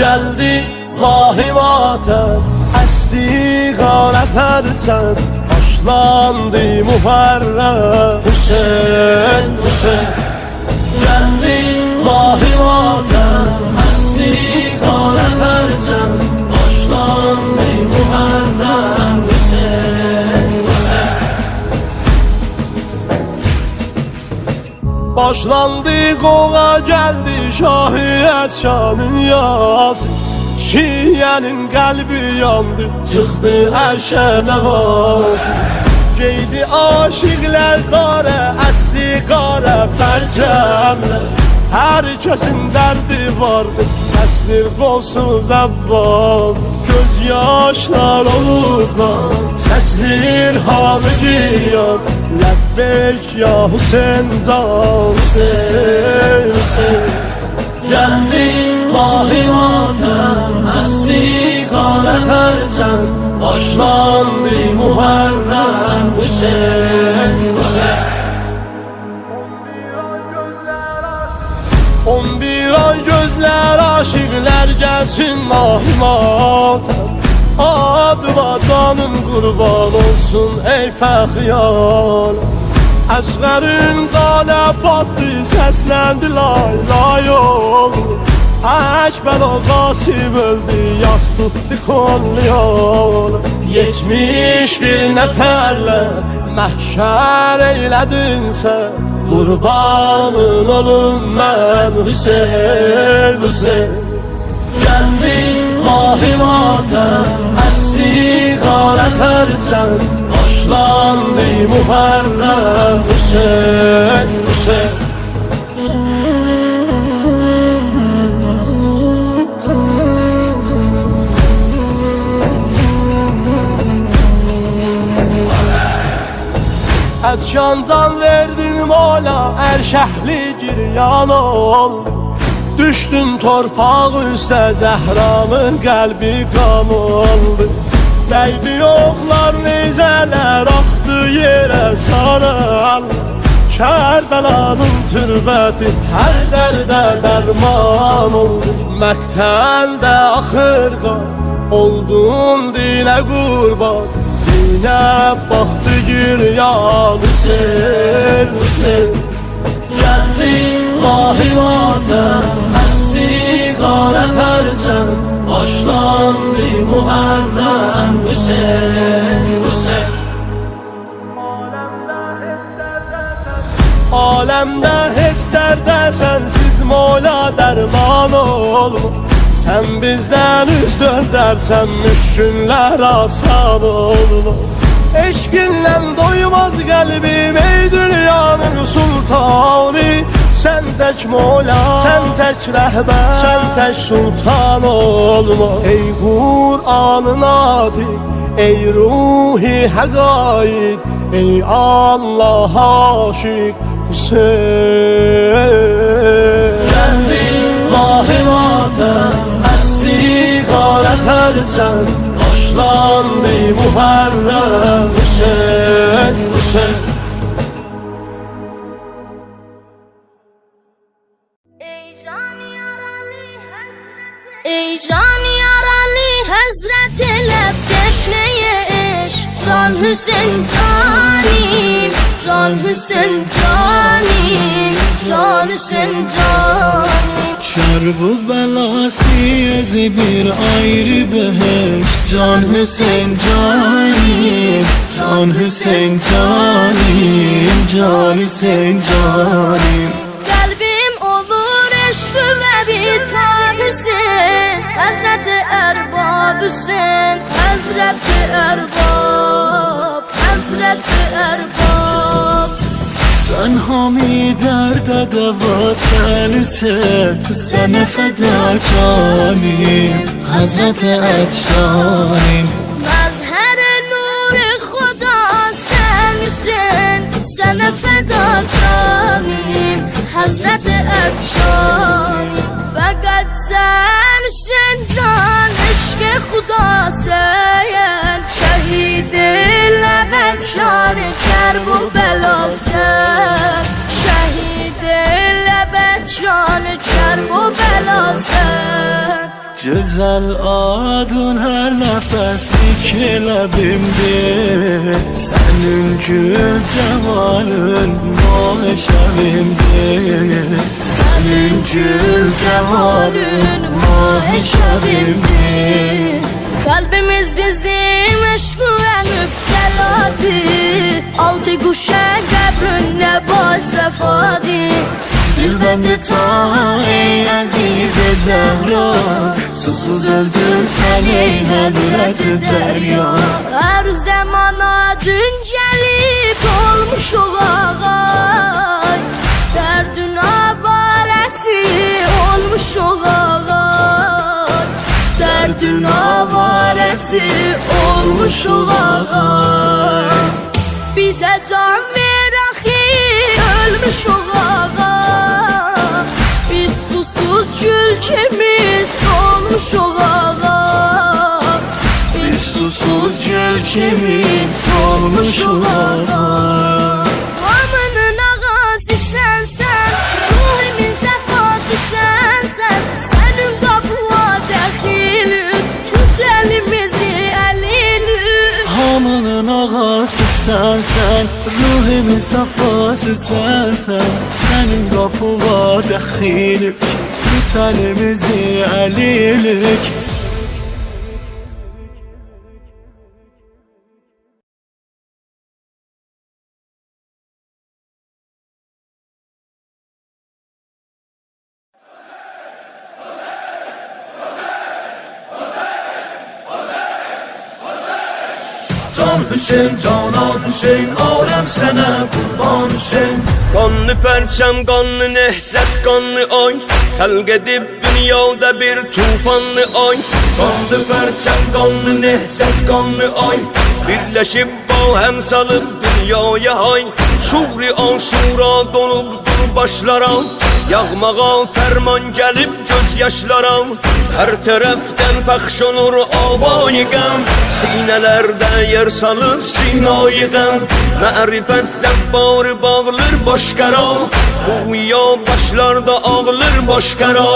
geldi mahi matem, esti qara pərçəm, başlandı Muharrem. Hüseyin, Hüseyin geldi mahi matem, esti qara pərçəm, başlandı Muharrem. Hüseyin, Hüseyin başlandı qova geldi şahiyet şanın yazı. Şiyenin kalbi yandı, çıktı erşe nevazı. Geydi aşıklar qara, əsli qara pərçəmlər. Herkesin derdi vardı, sesli kolsuz abbas. Göz yaşlar olurlar, sesli irhamı giyan. Lebbek ya Hüseyin can, Hüseyin, Hüseyin geldi mahi matem, esti qara pərçəm, başlandı Muharrem. Hüseyin, Hüseyin 11 ay gözler aşıklar gelsin mahi matem. Adıma canım kurban olsun ey fəxriyar. Əsğərin qanə batdı, səsləndi lay lay oldu. Əkbər o Qasim öldü, yas tutdu konlu yol. 71 nəfərlə məhşər eylədin sən, qurbanın olum mən Hüseyin, Hüseyin geldi mahi matem, esti qara pərçəm, başlandı Muharrem. Hüseyin, Hüseyin Ətşan can verdin mola, erşəhli giryan oldu. Düştün torpaq üstə, Zəhranın qəlbi qan oldu. Dəydi oxlar, neyzələr axdı yerə saral. Kərbəlanın türbəti hər dərdə dərman oldu. Məqtəldə axır qan, oldun dilə qurban. Zeynəb baxdı giryan, Hüseyin, Hüseyin geldi mahi matem, esti qara pərçəm, başlandı Muharrem. Hüseyin, Hüseyin alemde heç dərdə sensiz mola dərman olma. Sen bizden üz döndərsən müşkünlər asan olma. Eşkinle doymaz kalbim ey dünyanın sultanı. Sen tek mola, sen tek rehber, sen tek sultan olma. Ey Kur'an'ın atik, ey ruhi hakaik, ey Allah'a aşık Hüseyin. Geldi mahi matem, esti qara pərçəm, başlandı Muharrem. Hüseyin, Hüseyin ey can yaralı Hazreti Lebdeşliye iş. Can Hüseyin canim, Can Hüseyin canim, Can Hüseyin canim. Kerbela siz bir ayrı beheşt. Can Hüseyin canim, Can Hüseyin canim, Can Hüseyin canim. Kalbim olur eşk ve bitap Hüseyin, Hazreti Erbab Hüseyin, Hazreti Erbab, Hazreti Erbab. Sen hami derde deva, sen Hüseyin, sen feda canim, Hazreti Edşanim. Mazhar nur Khuda sen Hüseyin, sana feda canim, Hazreti Edşanim. Fakat sen Hüseyin can eşk Khuda sen, şehid-i lebed şan Kerbela sen, şehid-i lebed şan Kerbela sen. Güzel adın her nefeslik lebimdir. Senin gül cemalın muheşebimdir. Senin gül cemalın muheşebimdir. Kalbimiz bizim eşkıya müpteladır. Altı kuşa kabrünle bas vefadır. Dil bende ta ey azize Zehra, susuz öldün sen ey Hazreti Derya. Her zamana dün gelip olmuş oğay. Derdün avaresi olmuş oğay. Derdün avaresi olmuş oğay. Bize can ver ahi ölmüş oğay. Biz susuz gülçemiz olmuş oğay. Biz susuz gülçemiz olmuş olalım. Amanın ağası sensen, ruhimin sefası sensen. Senin kapıma dəxilin, tut elimizi elilin. Hamının ağası sensen, ruhimin safası sensen. Senin kapıva dəxilik, tut elimizi elilik. Can Hüseyin, Canan Hüseyin, alem sana kurban Hüseyin. Qanlı pərçəm, qanlı nəhzət, qanlı ay Xəlq edib dünyada bir tufanlı ay Qanlı pərçəm, qanlı nehzət, qanlı ay. Birləşib bahəm salıb dünyaya hay Şuri aşura dolubdur başlara Yağmağa fərman gəlib göz yaşlara Hər tərəfdən pəxş olur avayı qəm Sinələrdə yer salır sinayı qəm Mərifət zəvvarı bağlır başqara Xuya başlarda ağlır başqara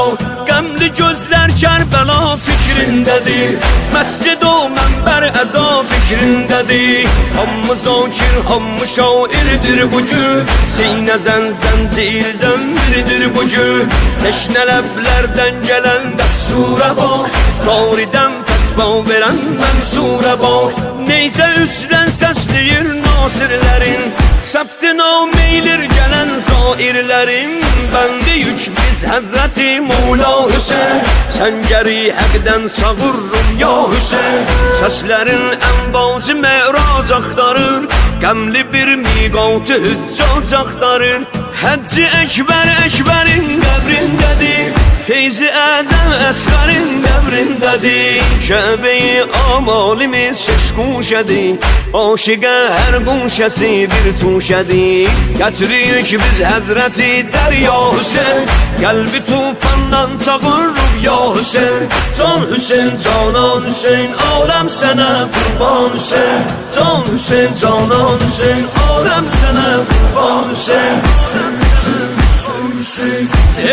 Qəmli gözlər Kərbəla fikrindədir Məscid o mənbər əza fikrindədir Hamı zakir, hamı şairdir bu gün Sinəzən zəncir zəmbirdir bu gün Teşnə ləblərdən gələn dəsturə bax Qaridən fətva verən mənsurə bax Neysə üstdən səsləyir nasirlərin Səbti nameylir gələn zairlərin Bəndi yük biz Həzrəti Mevla Hüseyin Səngəri həqdən savurrum ya Hüseyin Səslərin ənbacı mərac axtarır Qəmli bir miqatı hüccac axtarır Həcci Əkbər Əkbərin qəbrindədir Feyzi Əzəm Əsqərin qəbrindədir Kəbəyi amalimiz şeş quşədir Aşiqə hər quşəsi bir tuşədir Gətirik biz Həzrəti Dərya Hüseyin Qəlbi tufandan çağırırıq ya Hüseyin Can Hüseyin, Canan Hüseyin, aləm sənə qurban Hüseyin Can Hüseyin, Canan Hüseyin, aləm sənə qurban Hüseyin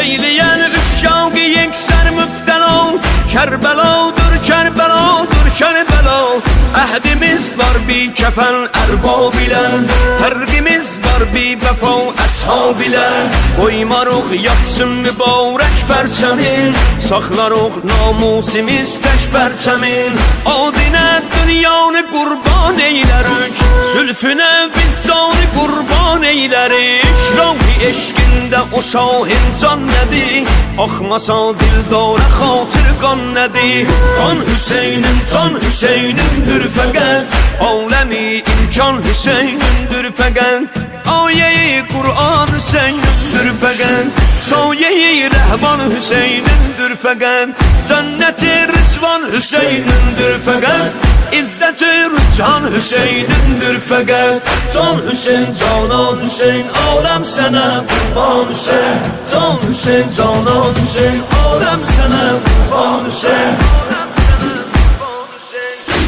Eyləyən üşşaqı yeksər müftəla Kərbəla'dır, Kərbəla'dır, Kərbəla Əhdimiz var bir kəfən ərbab ilə Hərqimiz var bir vəfa əshab ilə Qoymarıq yatsın mübarək pərçəmin Saxlarıq namusimiz tək pərçəmin Adinə dünyanı qurban eylərik Zülfünə vicdanı qurban eylərik Rahi eşqində o şahin can nədir Axmasa dildara xatır qan nədir Qan Hüseynin, can Hüseynindir fəqət Aləmi imkan Hüseynindir fəqət Ayə-i Qur'an Hüseynindir fəqət Sayə-i Rəhman Hüseynindir fəqət Cənnət-i Rıçvan Hüseynindir fəqət İzzət-i Rüçhan Hüseynindir fəqət Can Hüseyin, Canan Hüseyin, aləm sənə qurban Hüseyin Can Hüseyin, Canan Hüseyin, aləm sənə qurban Hüseyin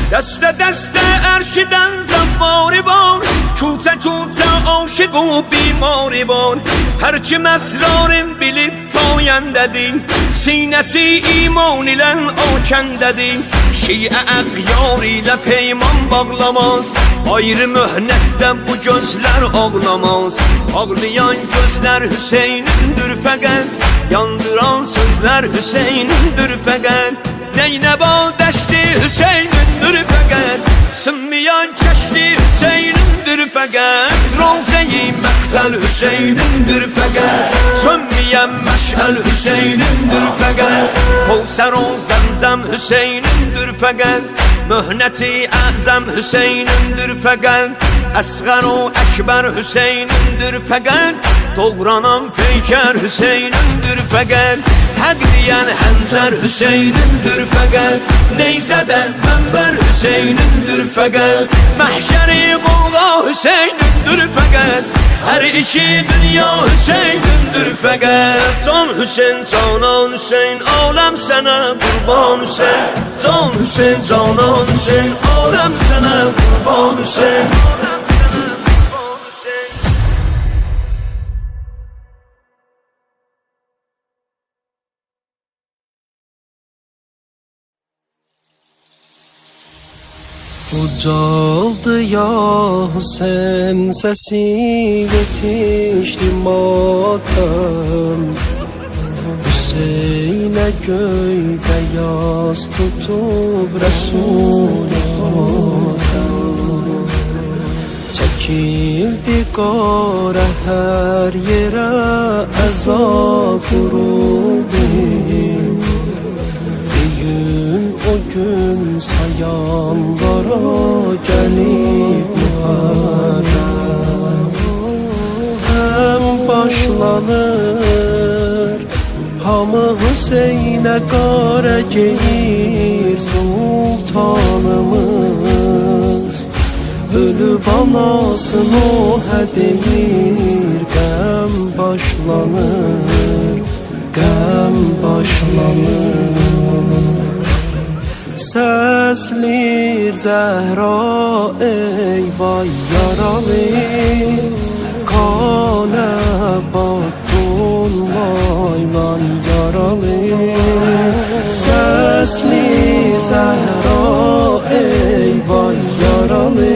Dəstə dəstə ərşidən zəvvari var Küçə küçə aşıq o bimari var Hər kim əsrarın bilib payəndədir Sinesi iman ile akəndedir. Şiə əqyar ilə peyman bağlamaz. Ayrı möhnətdə bu gözlər ağlamaz. Ağlayan gözlər Hüseynindir fəqət. Yandıran sözlər Hüseynindir fəqət. Neynəba dəşti Hüseynindir fəqət. Sınmayan kəşti Hüseynindir fəqət. Rozeyi məqtəl Hüseynindir fəqət. Sönməyən məşəl Hüseynindir fəqət. Kevser o Zemzem Hüseynindir fəqət. Möhnəti əzəm Hüseynindir fəqət. Əsğər o Əkbər Hüseynindir fəqət. Doğranan peykər Hüseynindir fəqət. Həq deyən həncər Hüseynindir fəqət. Neyzədən mənbər Hüseynindir fəqət. Məhşəri qoğla Hüseynindir fəqət. Hər iki dünya Hüseynindir fəqət. Can Hüseyin, canan Hüseyin, aləm sənə qurban Hüseyin. Can Hüseyin, canan Hüseyin, aləm sənə qurban Hüseyin. Ucaldı ya Hüseyin, sesi yetişti matem. Hüseyin'e göyde yaz tutup Resul-i Hatem. Çekildi qara her yere azap vuruldu. O gün sayanlara gelip muharrem. Hem başlanır hamı Hüseyin'e qara geyir sultanımız. Ölüb anasın o hədeyir. Qəm başlanır, qəm başlanır. Seslir Zehra ey vay yaralı. Kane battun vaylan yaralı. Seslir Zehra ey vay yaralı.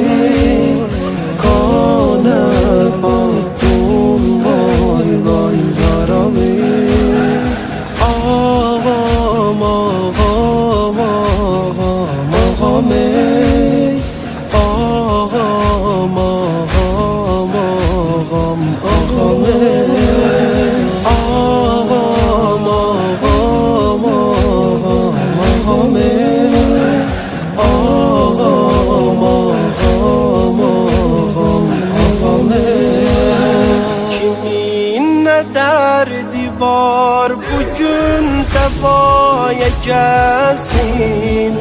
Kane battun vaylan yaralı. Ağam ağam ağam ey. Ağam ağam ağam ağam ey. Ağam ağam ağam ey. Ağam ağam ağam ey. Kimin ne derdi var bugün tevaya gelsin.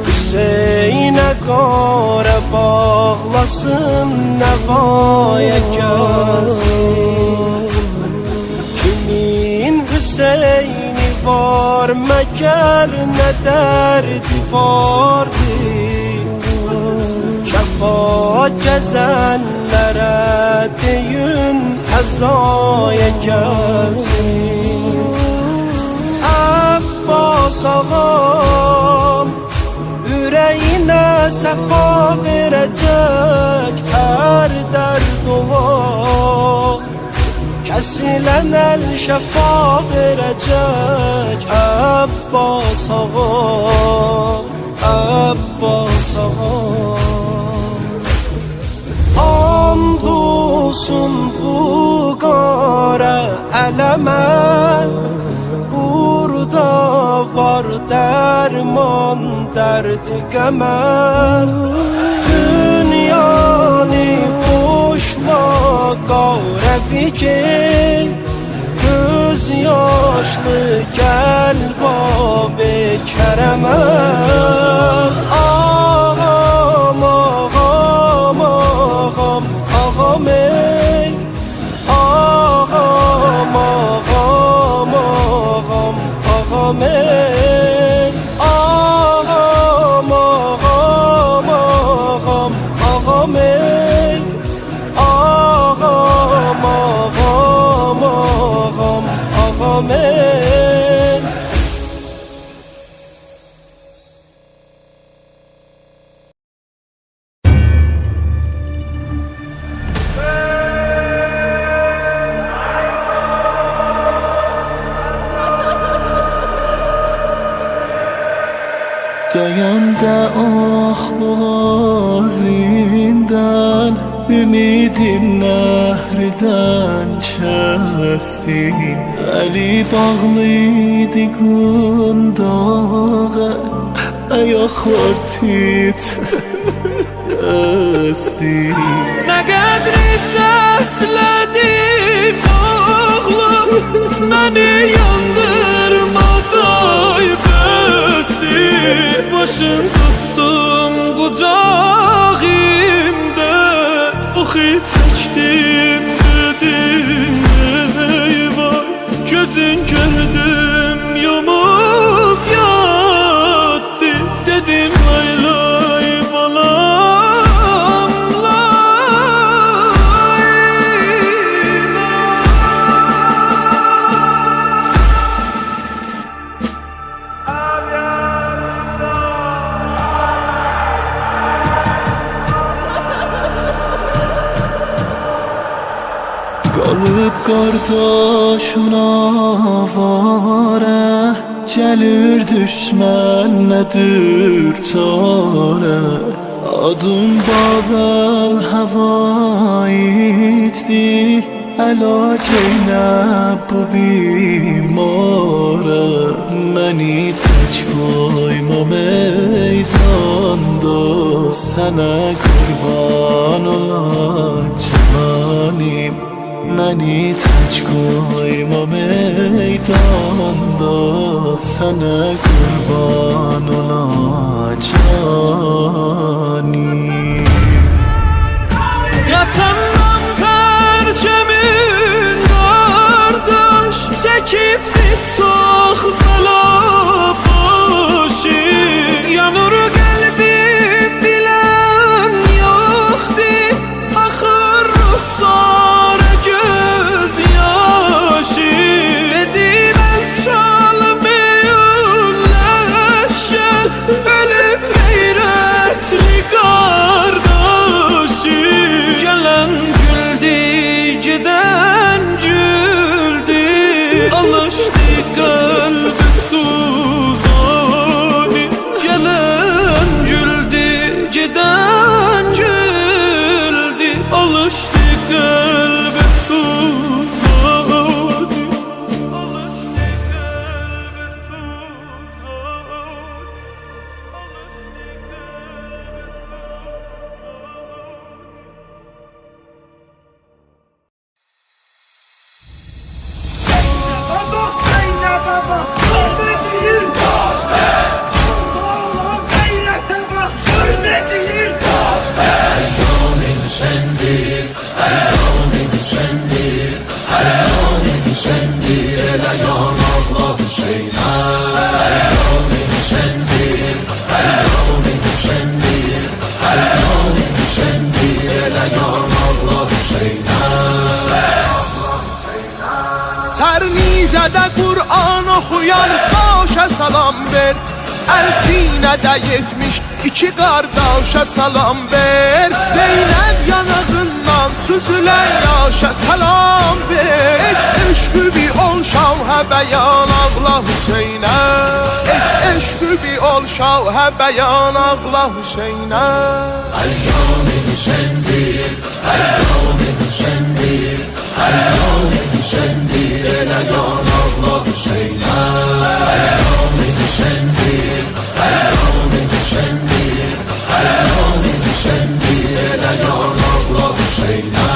Hüseyin'e qara bağlasın, nevaya gelsin. Kimin Hüseyin'i var meğer ne derdi vardı. Şefaat gezenlere deyin ezaya gelsin. Abbas ağam yüreğine sefa verecek her dert olan. Kesilen el şefa verecek Abbas ağam, Abbas ağam. Andolsun bu qara ələmə, burada var derman derdi qəmə. Dünyanı boşma qara fikir, göz yaşlı gel bab-ı kərəmə. Ağam ağam ağam ağam ey. Ağam ağam ağam ağam ey. Ağam ağam ağam ağam ey. Ağam ağam ağam ağam ey. Ayağında ah boğazından Ümidin nəhrdən kəsdi Əli bağlıydı qundağa Ayaqlar titrəsdi Nə qədri səslədim oğlum Məni yandırmaday bəsdi Başın tutdum qucağımda Oxu çəkdim dedim eyvay Gözün gördüm yumub yatdı Dedim lay lay balam lay Qalıb qardaşın avara Gəlir düşmən nədir çarə Adın Babel həvaiddi Əlac eynə bu bimara Məni tək qoyma meydanda Sənə qurban olacağım Məni tək qoyma meydanda Sənə qurban olacağım Yatandan pərçəmin qardaş Çəkibdi çox bəla başı Yanır qəlbim bilən yoxdur Axır ruxsarə göz yaşı Dedim əl çalmayın ləşər Ölüb qeyrətli qardaşı Gələn güldü, gedən güldü Alışdı qəlbi suzani Gələn güldü, gedən güldü Alışdı qəlbi suzani Sərnizədə Qur'an oxuyan başa salam ver Əl sinədə 72 qardaşa salam ver Zeynəb yanağından süzülən yaşa salam ver Et eşqü bi ol şavhə bəyan ağla Hüseynə Et eşqü bi ol şavhə bəyan ağla Hüseynə Əyyam-ı Hüseyindir, Əyyam-ı Hüseyindir, Əyyam-ı Hüseyindir, elə yan ağla Hüseynə. Əyyam-ı Hüseyindir, Əyyam-ı Hüseyindir, Əyyam-ı Hüseyindir, elə yan ağla Hüseynə.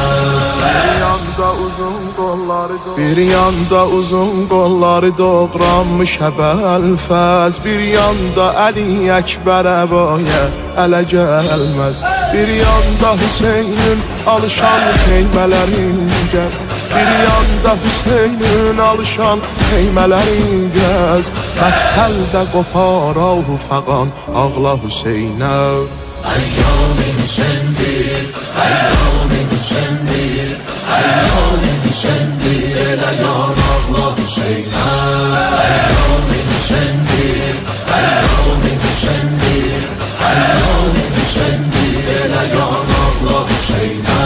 Bir yanda uzun qolları doğranmış Əbəlfəz Bir yanda Əli Əkbər Əbaya ələ gəlməz Bir yanda Hüseynin alışan xeymələrin gəz Bir yanda Hüseynin alışan xeymələrin gəz Məqtəldə qopara ufaqan ağla Hüseynə Əyyam-ı Hüseyindir, Əyyam-ı Hüseyindir, Əyyam-ı Hüseyindir, elə yan ağla Hüseynə. Əyyam-ı Hüseyindir, Əyyam-ı Hüseyindir, Əyyam-ı Hüseyindir, elə yan ağla Hüseynə.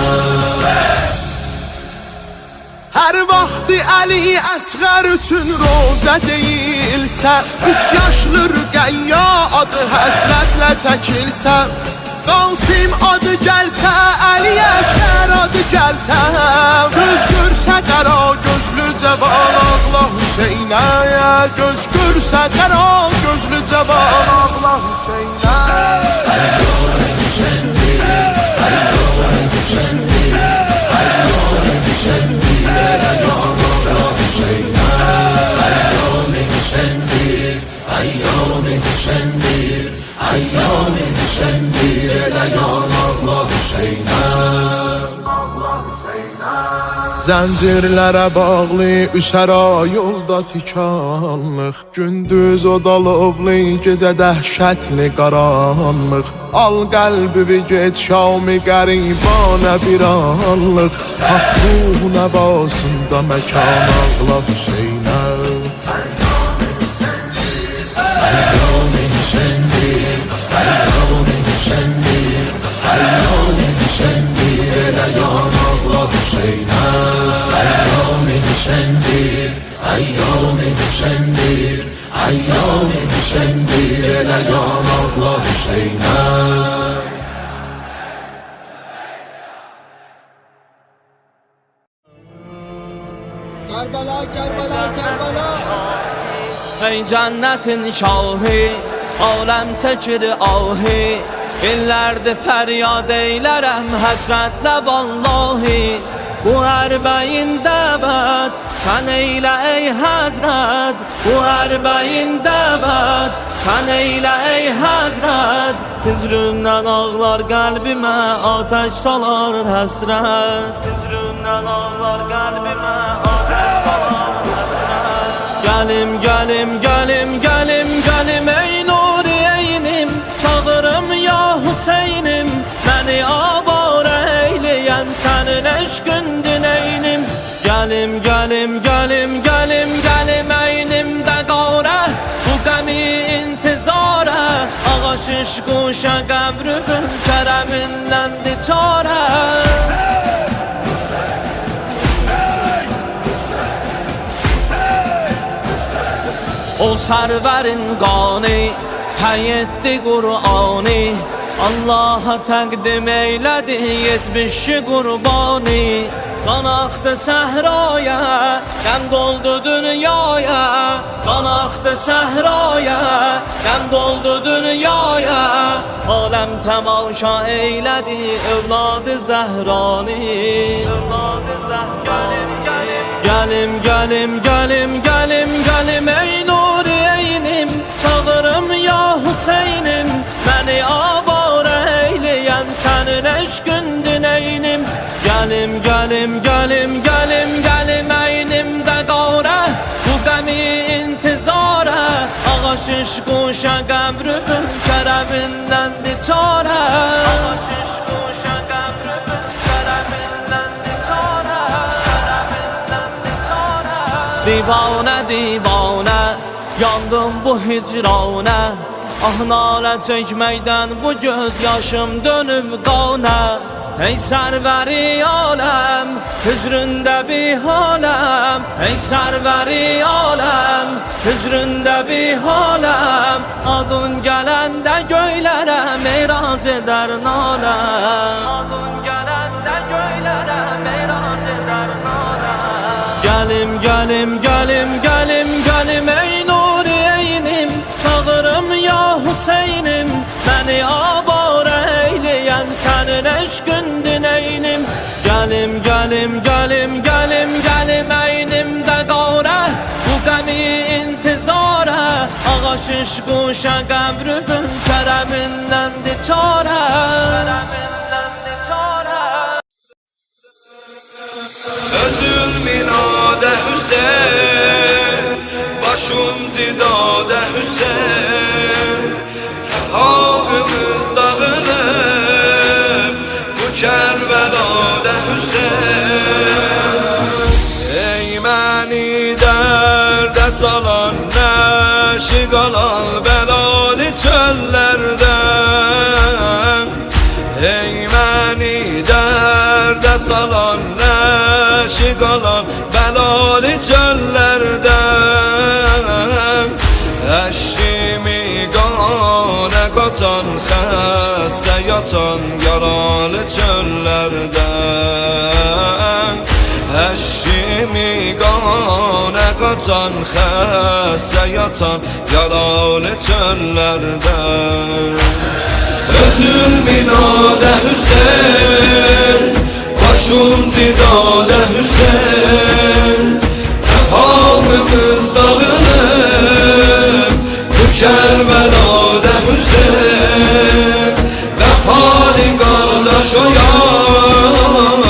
Hər vaxtı Əli Əsğər üçün rozə deyilsə 3 yaşlı Rüqəyya adı Həsən çəkilsəm Qasim adı gəlsə, Əli Əkbər adı gəlsə Göz görsə qara gözlü cavan ağla Hüseynə Göz görsə qara gözlü cavan ağla Hüseynə Zəncirlərə bağlı Üsəra yolda tikanlıq Gündüz odalovlu Gecə dəhşətli qaranlıq Al qəlbimi get Şam-ı qəribanə bir anlıq Tap ruhu nəvasında məkan ağla Hüseynə Kerbela, Kerbela, Kerbela. Ey cennetin şahı, alem çekir ahı İllerde feryat eylerem hasretle vallahi Bu erbeğin devet sen eyle ey hazret Bu erbeğin devet sen eyle ey hazret Hicründen ağlar kalbime ateş salar hasret Hicründen ağlar kalbime ateş salar hasret Gelim gelim gelim gelim gelim ey Nuriyeynim Çağırım ya Hüseynim Beni avare eyleyen senin eşkün dineynim Gelim gelim gelim gelim gelim eynimde gavre Bu gemi intizare Ağaç iş kuşa qəbrün kereminden diçare O serverin qani Həyetti Qur'ani Allah'a təqdim eylədi 70 qurbani Qan axdı səhraya Qəm doldu dünyaya Qan axdı səhraya Qəm doldu dünyaya Aləm təmaşa eylədi Övladı Zəhrani Övladı Zəhrani Gəlim, gəlim, gəlim, gəlim, gəlim ey Nuriyeynim Çağırım ya Hüseynim Beni avare eyleyen senin eşkün dineynim Gəlim, gəlim, gəlim, gəlim, gəlim eynimdə qavre Bu qəmi intizare Ağaç iş quşa qəbrün kereminden diçare Ağaç iş quşa qəbrün kereminden diçare Divane divane yandım bu hicrane Ah nalə çəkməkdən bu göz yaşım dönüb qana Ey sərvəri aləm, hüzründə bir haləm Ey sərvəri aləm, hüzründə bir haləm Adın gələndə göylərə meyrac edər naləm Adın gələndə göylərə meyrac edər naləm Gəlim, gəlim, gəlim, gəlim, gəlim ey Nuriyeynim Çağırım ya Hüseynim Beni avare eyleyen senin eşkün dineynim Gəlim, gəlim, gəlim, gəlim, gəlim eynimdə qavre Bu qəmi intizare Ağaç iş quşa qəbrün kereminden diçare Kereminden diçare Özül minade Hüseyin Başım zidade Hüseyin Kefağımız dağılıb Bu Kerbelada Hüseyin Ey məni dərdə salan Nəşi qalan bəlalı çöllərdən Ey məni dərdə salan Nəşi qalan bəlalı çöllərdən Əşkimi qana qatan yatan, xəstə yatan yaralı çöllərdə. Özün binada Hüseyin, başım cidada Hüseyin, halımız dağılır bu Kərbəlada Hüseyin. Vəfalı qardaş oyan,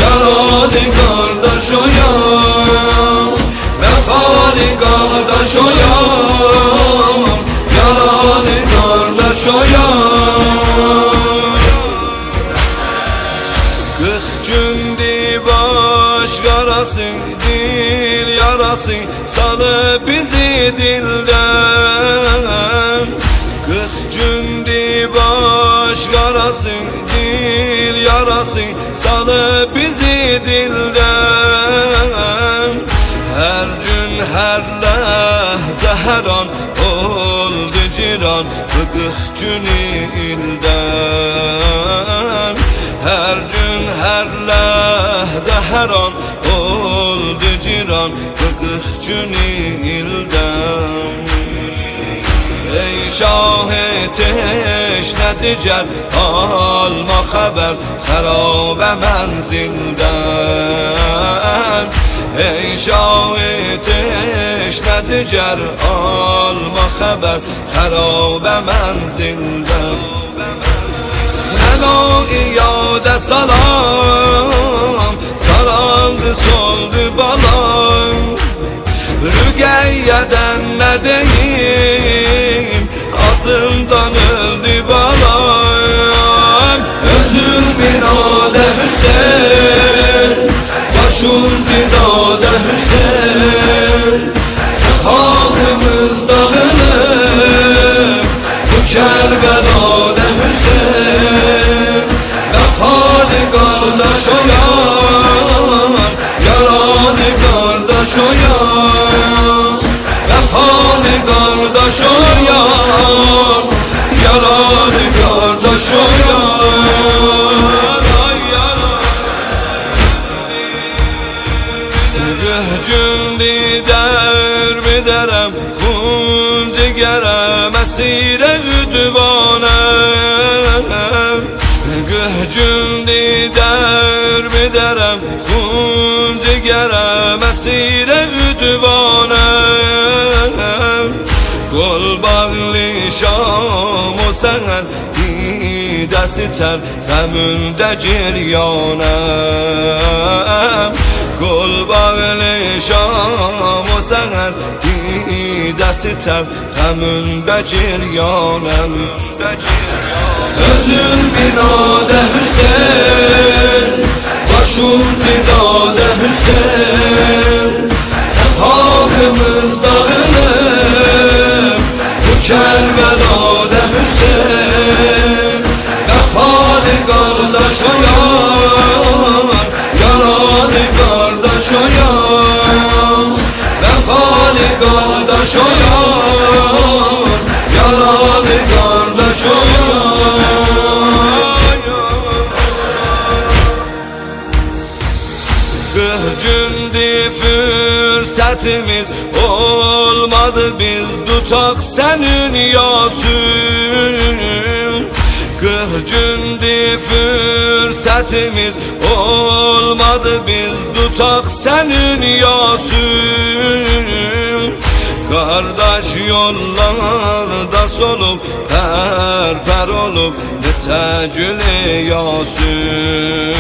yaralı qardaş oyan. Vəfalı qardaş oyan, yaralı qardaş oyan. 40 gündür baş qarası, dil yarası salıp bizi dilden. 40 gündür baş qarası, dil yarası salıp bizi dilden. Her gün her ləhzə hər an oldu ciran bu 40 gün ildən. Her gün her ləhzə hər an oldu ciran bu 40 gün ildən. Ey şahid eşnə digər alma xəbər xərabə mənzildən. Ey şahid eşnə digər alma xəbər xərabə mənzildən. İyade salam, saraldı soldu balam. Rüqeyyədən nə deyim, ağzımdan öldü balam. Özün binada Hüseyin, başım cidada Hüseyin. Halımız dağılır bu Kərbəlada Hüseyin. Vəfalı qardaş oyan, yaralı qardaş oyan. Vəfalı qardaş oyan, yaralı qardaş oyan. Ay gündü dərbi dərəm, xun cigərəm, əsirə üdvanəm. Gündü dərbi dərəm, xun cigərəm, əsirə üdvanəm. Qol bağlı şam o səhər, didəsi tər qəmündə giryanəm. Qol bağlı şam o səhər, didəsi tər qəmündə giryanəm. Özün binada Hüseyin, başım cidada Hüseyin. Halımız dağılır bu Kərbəlada Hüseyin. Vəfalı qardaş oyan, yaralı qardaş oyan. Vəfalı qardaş oyan, yaralı qardaş oyan. Gündü fürsətimiz olmadı, biz tutaq sənin yasın. 40 gündü fürsətimiz olmadı, biz tutaq sənin yasın. Qardaş yollarda solub, pər olub neçə gülü yasın.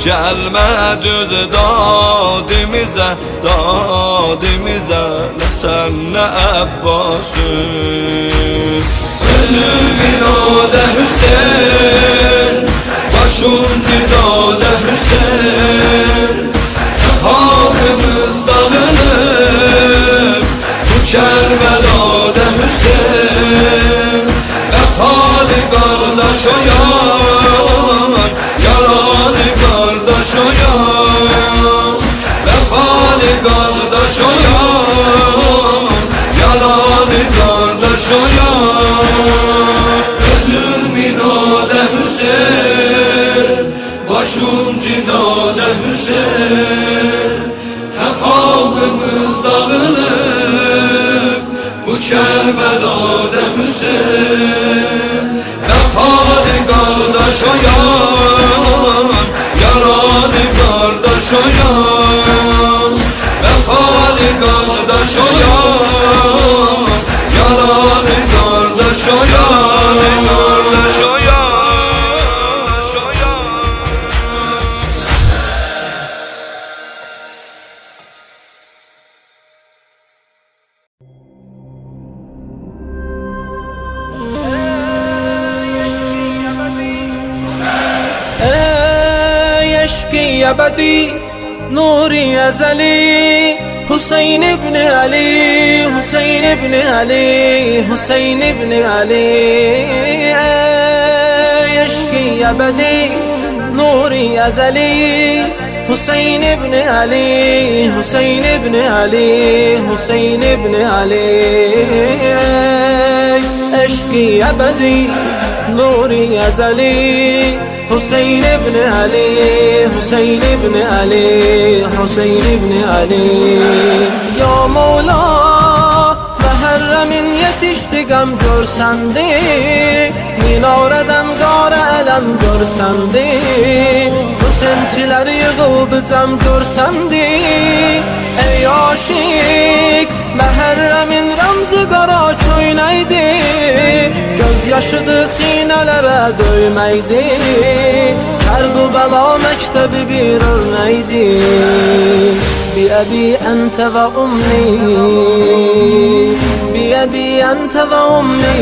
Gəlmə düz dadimizə, nə sən nə Əbbasın. Özün binada Hüseyin, başım cidada Hüseyin. Halımız dağılır bu Kərbəlada Hüseyin. Vəfalı qardaş oyan, yaralı qardaş oyan. Vəfalı qardaş oyan, yaralı qardaş oyan. Özün binada Hüseyin, başım cidada Hüseyin. Tefavımız Kərbəlada Hüseyn Vəfalı qardaş oyan Yaralı qardaş oyan Vəfalı qardaş oyan Yaralı qardaş oyan Qardaş oyan ey eşki ebedi nuri ezeli Hüseyin ibn Ali Hüseyin ibn Ali Hüseyin ibn Ali ey eşki ebedi nuri ezeli Hüseyin ibn Ali Hüseyin ibn Ali Hüseyin ibn Ali ey eşki ebedi nuri ezeli Hüseyin ibn Ali Hüseyin ibn Ali Hüseyin ibn Ali Ya Mevla Muharremin yetişti gam görsendi Minareden gara elem görsendi Hüseyinçiler yığıldı cem görsendi Ey aşık Muharremin ramzı kara köyneydi Gözyaşıdı sinelere döymeydi Kerbela mektebi bir örneydi Bi ebi ente ve ummi Bi ebi ente ve ummi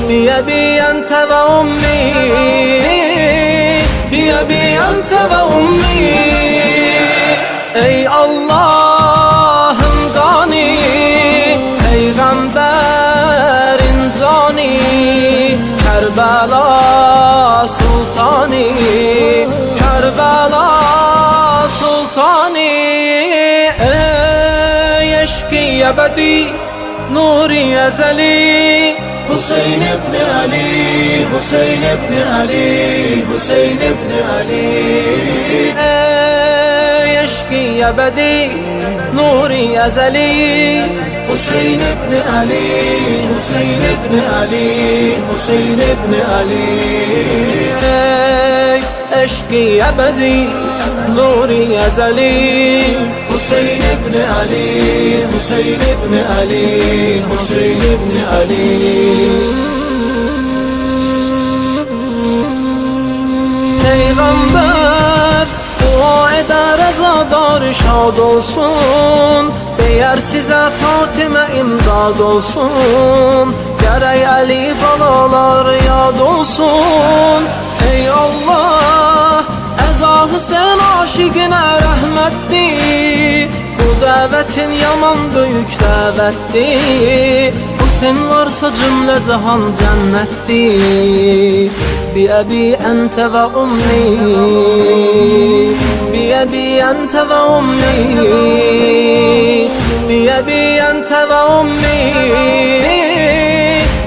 Bi ebi ente ve ummi Bi ebi ente ve ummi Ey Allah'ın gani Peygamberin cani Kerbela sultani Kerbela sultani Ey eşki ebedi nuri ezeli Hüseyin ibn Ali Hüseyin ibn Ali Hüseyin ibn Ali Ey eşki ebedi nuri ezeli Hüseyin ibn Ali Hüseyin ibn Ali Hüseyin ibn Ali Ey eşki ebedi nuri ezeli Hüseyin ibn Ali Hüseyin ibn Ali Hüseyin ibn Ali Peygamber dua eder azadar şad olsun Değer size Fatime imdad olsun Gerek Ali balalar yad olsun Ey Allah Eza Hüseyin aşıkına rahmetli Bu davetin yaman büyük davetti Hüseyin varsa cümle cihan cennetti Bi ebi ente ve ummi Bi ebi ente ve ummi Bi ebi ente ve ummi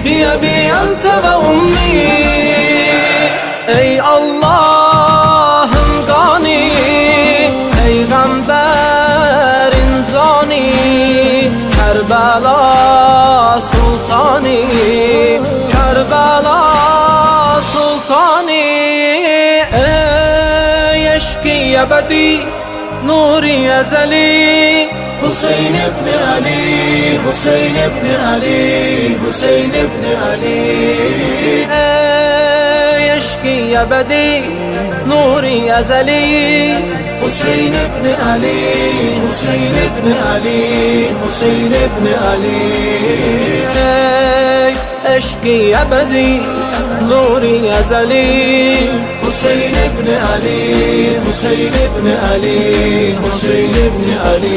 Bi ebi ente ve ummi Ey Allah'ın gani Peygamberin cani Kerbela sultani Kerbela sultani Ey eşki ebedi nuri ezeli Hüseyin ibn Ali Hüseyin ibn Ali Hüseyin ibn Ali Ey eşki ebedi nuri ezeli Hüseyin ibn Ali Hüseyin ibn Ali Hüseyin ibn Ali Ey eşki ebedi nuri ezeli Hüseyin ibn Ali Hüseyin ibn Ali Hüseyin ibn Ali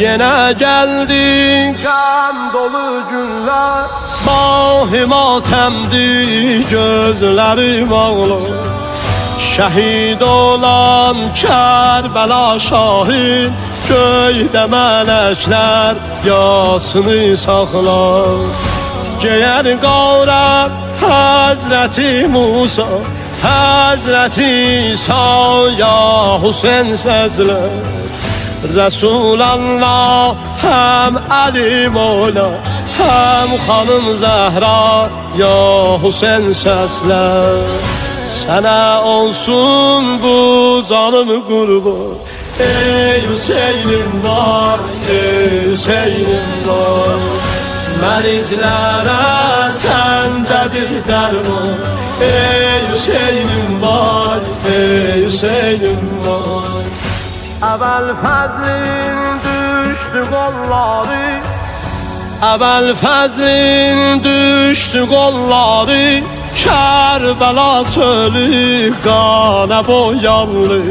Yine geldi kan dolu günler Bahim atemdi gözlerim ağlar Şəhid olan Kərbəla şahid, göydə mələklər yasını saxlar. Geyər qarab Həzrəti Musa, Həzrəti İsa, ya Hüseyn səzlər. Rəsulallah həm Əli Mola, həm xanım Zəhra, ya Hüseyn səslər. Sənə olsun bu canım qurban, ey Hüseynim var, ey Hüseynim var. Mərizlərə səndədir dərman, ey Hüseynim var, ey Hüseynim var. Əvvəl fəzlin düşdü qolları, əvvəl fəzlin düşdü qolları, Kərbəla çölü qana boyandı.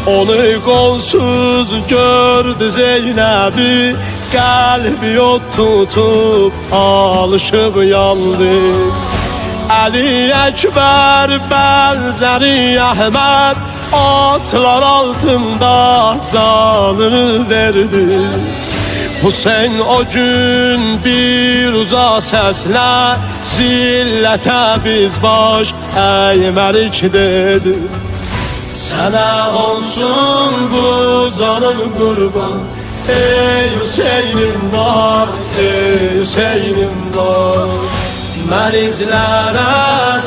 Onu qolsuz gördü Zeynəbi, qəlbi ot tutub alışıb yandı. Əli Əkbər bənzəri Əhməd, atlar altında canını verdi. Hüseyn o gün bir uca səslə, zillətə biz baş əymərik dedi. Sənə olsun bu canım qurban, ey Hüseynim var, ey Hüseynim var. Mərizlərə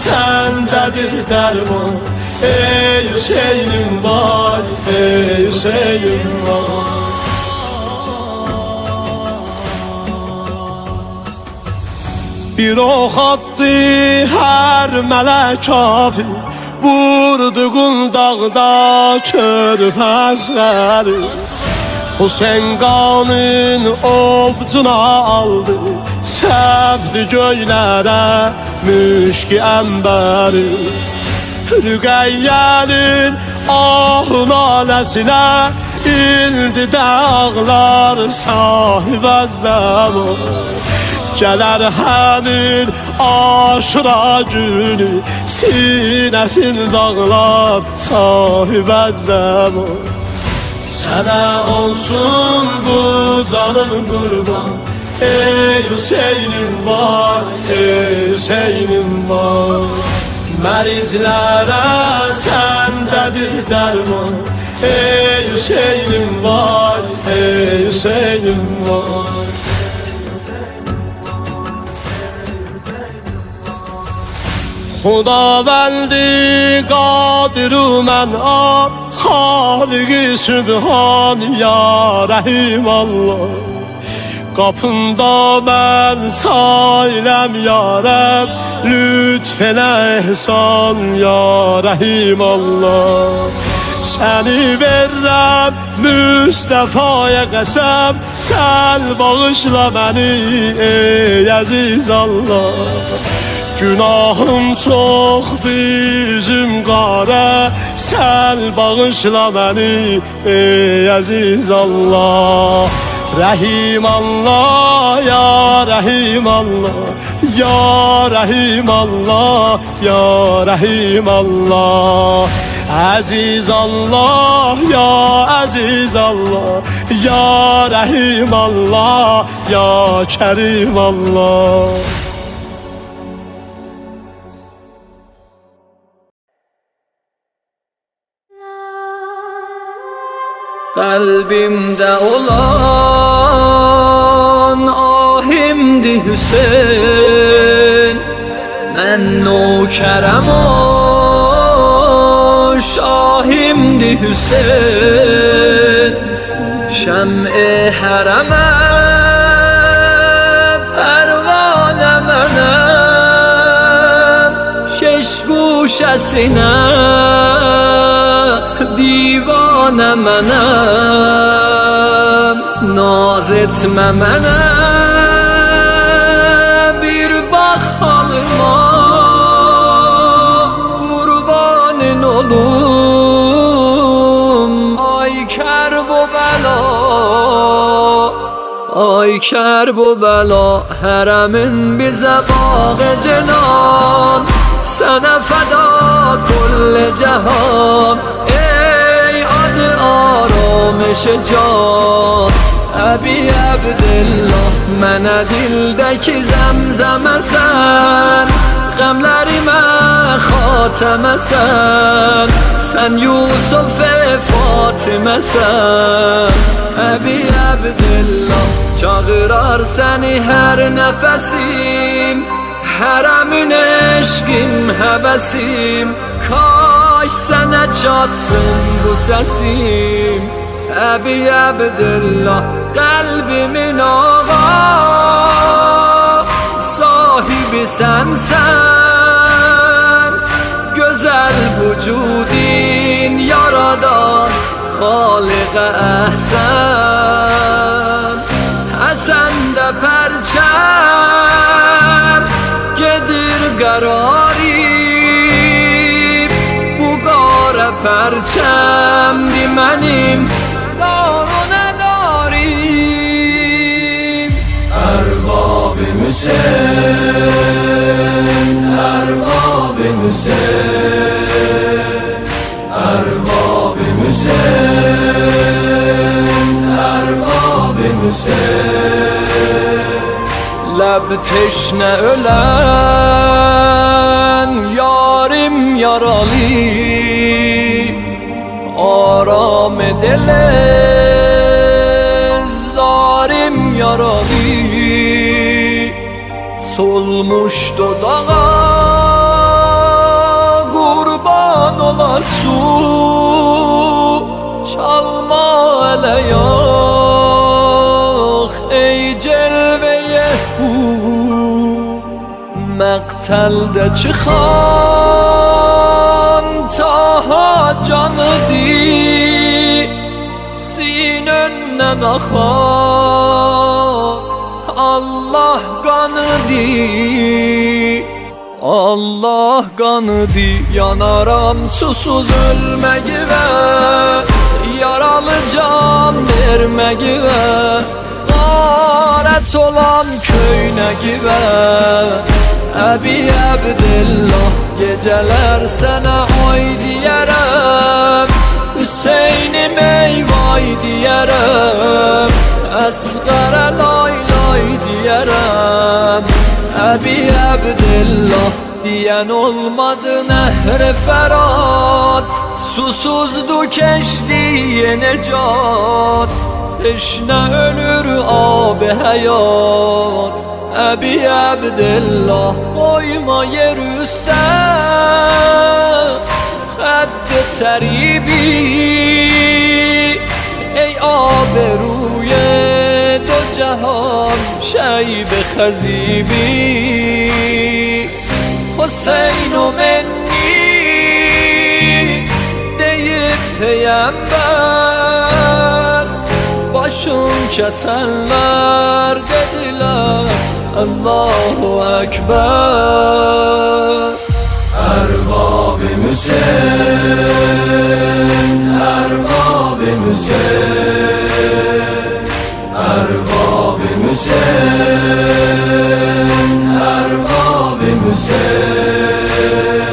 səndədir dərman, ey Hüseynim var, ey Hüseynim var. Bir ox attı hər mələk kafir, vurduğun dağda körfəzləri. Hüseyn qanın ovcuna aldı, səvdi göylərə müşki əmbəri. Rüqəyyənin ahı naləsinə ildi dağlar sahibə zaman. Gələr həmin aşura günü, sinəsin dağlar sahibə zaman. Sənə olsun bu canım qurban, ey Hüseynim var, ey Hüseynim var. Mərizlərə səndədir dərman, ey Hüseynim var, ey Hüseynim var. Xudavəndi qadiru mənam, Xaliqi Sübhan, ya Rəhim Allah. Qapında mən sailəm ya Rəb, lütf elə ehsan, ya Rəhim Allah. Səni verirəm Müstəfaya qəsəm, sən bağışla məni ey əziz Allah. Günahım çoxdur, üzüm qara, sən bağışla məni ey əziz Allah. Rəhim Allah, ya Rəhim Allah, ya Rəhim Allah, ya Rəhim Allah. Əziz Allah, ya əziz Allah, ya Rəhim Allah, ya Kərim Allah. Kalbimde olan ahimdi Hüseyin, mən nökərəm o şahimdi Hüseyin. Şəm-i hərəmə pərvanə mənəm, şeş guşəsinə divanə mənəm. Naz etmə mənə, bir bax halıma, qurbanın olum. Ay kər bu bəla, ay kər bu bəla, hərəmin bizə bağı cinan. Sənə fəda kull جهان ای adı آرامش جان Əbi Əbdillah mənə dildəki zəmzəməsən Qəmlərimə xatəməsən Sən Yusuf Fatiməsən Əbi Əbdillah çağırar səni hər nəfəsim Hərəmin eşqim həvəsim Kaş sənə çatsın bu səsim Əbi Əbdillah qəlbimin ağa Sahibi sənsən Gözəl vücudin yaradan Xaliq-ə əhsən Həsəndə pərçəm Gedir qərarib Bu qara pərçəmdi mənim Darunə darim Erbab-ı Hüseyin Erbab-ı Hüseyin Erbab-ı Hüseyin Erbab-ı Hüseyin Ləb teşnə ölən Yarim yaralı Aram edele zarim yaralı Solmuş dodağa kurban olası Çalma ele yok ey celveye Məqtəldə çıxan taha canı di Sinəndən axan Allah qanı di Allah qanı di Yanaram susuz ölməgivə Yaralı can verməgivə Qarət olan köynəgivə Əbi Əbdillah gecələr sənə ay deyərəm Hüseynim ey vay deyərəm Əsqərə lay lay deyərəm Əbi Əbdillah deyən olmadı nəhr-i Fərat Susuzdu keşdiye necat Teşnə ölür ab-i həyat Əbi Əbdillah koyma yer üstə Xədd-i təribi Ey aberuye do cahan Şeyb xəzibi Hüseyin o menni deyib peyəmbər Başın kəsənlər dedilər Allahu Ekber Erbab-ı Hüseyin Erbab-ı Hüseyin Erbab-ı Hüseyin Erbab-ı Hüseyin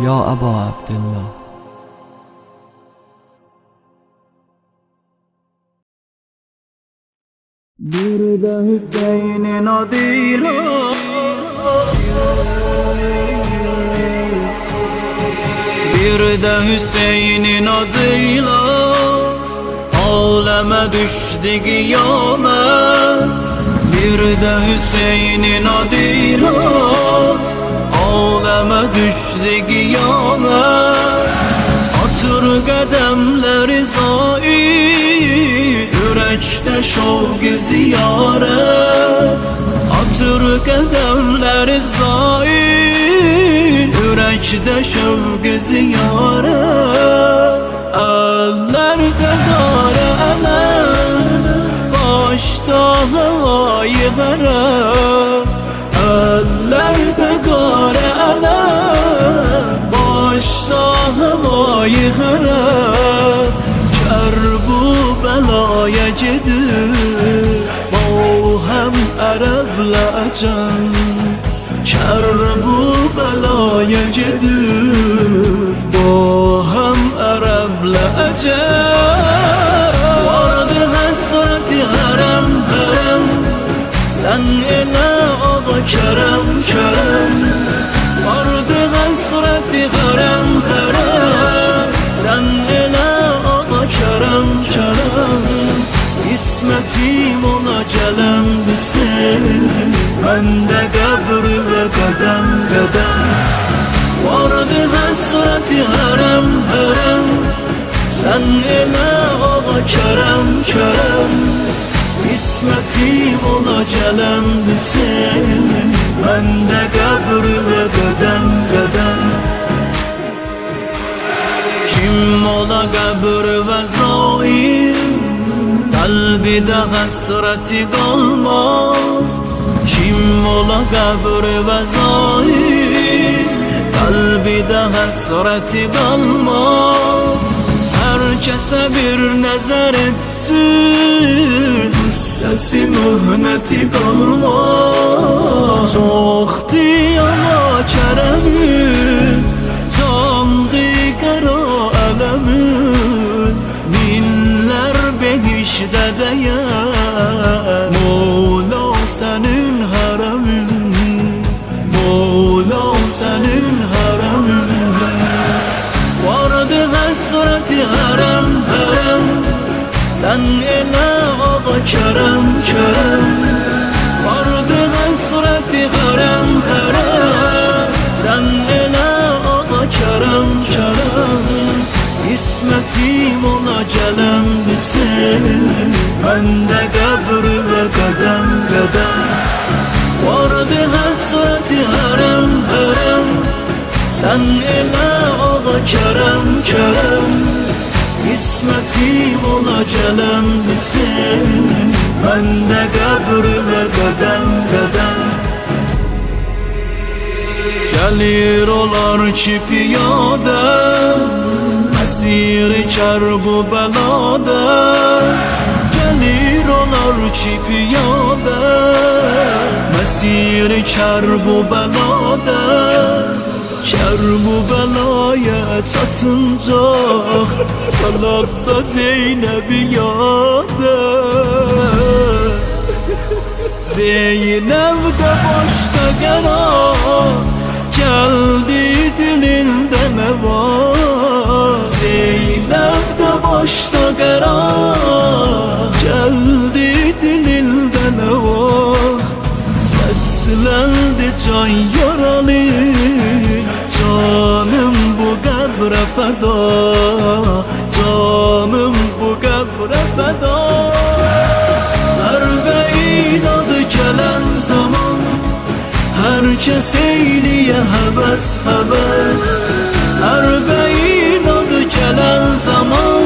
Ya Əba Abdillah Bir de Hüseyin'in adıyla Bir de Hüseyin'in adıyla Aleme düştü kıyamet Bir de Hüseyin'in adıyla Aleme düştü kıyamet Atır qədəmləri zaid Ürəkdə şovq-i ziyarət Atır qədəmləri zaid Ürəkdə şovq-i ziyarət Əllərdə qarə ələm Başda havayı qərəm Əllərdə qarə ələm Başda havayı qərəm Kərbu bəlaya gedir O həm ərəblə can kar bu belaya gedib با هم عرب لعجب وارد حسرت حرم حرم sen ele ağa kerem kerem وارد حسرت حرم حرم sen ele ağa kerem kerem İsmetim ona gelem bilsin ben de kabri ve kadem kadem vardı hasreti harem harem sen ele ağa kerem kerem İsmetim ona gelem bilsin ben de kabri ve kadem kadem kim ola kabr ve zaim kalbide hasreti kalmaz kim ola kabr ve zaim kalbide hasreti kalmaz herkese bir nazar etsin sesi mühneti kalmaz çoktu ama keremin candı kara alemin binler behişte değer Mola senin haremin Mola senin haremin vardı hasreti harem harem sen ele ağa kerem kerem vardı hasreti harem harem sen ele ağa kerem kerem İsmetim ona gelem bilsin ben de kabri ve kadem kadem vardı hasreti harem harem sen ele ağa kerem kerem İsmetim ona gelem bilsin ben de kabri ve kadem kadem gelir olar ki piyade esir kar bu belada gelir olar ki piyade mesir kar bu belada kar bu belaya çatınca salatta Zeynep'i yada Zeynep de başta gena geldi dilinde ne var Zeynep de başta karar geldi dilinde ne var seslendi can yaralı canım bu kabre feda canım bu kabre feda Erbeğin adı gelen zaman herkes eyliye heves heves Erbeğin adı gelen zaman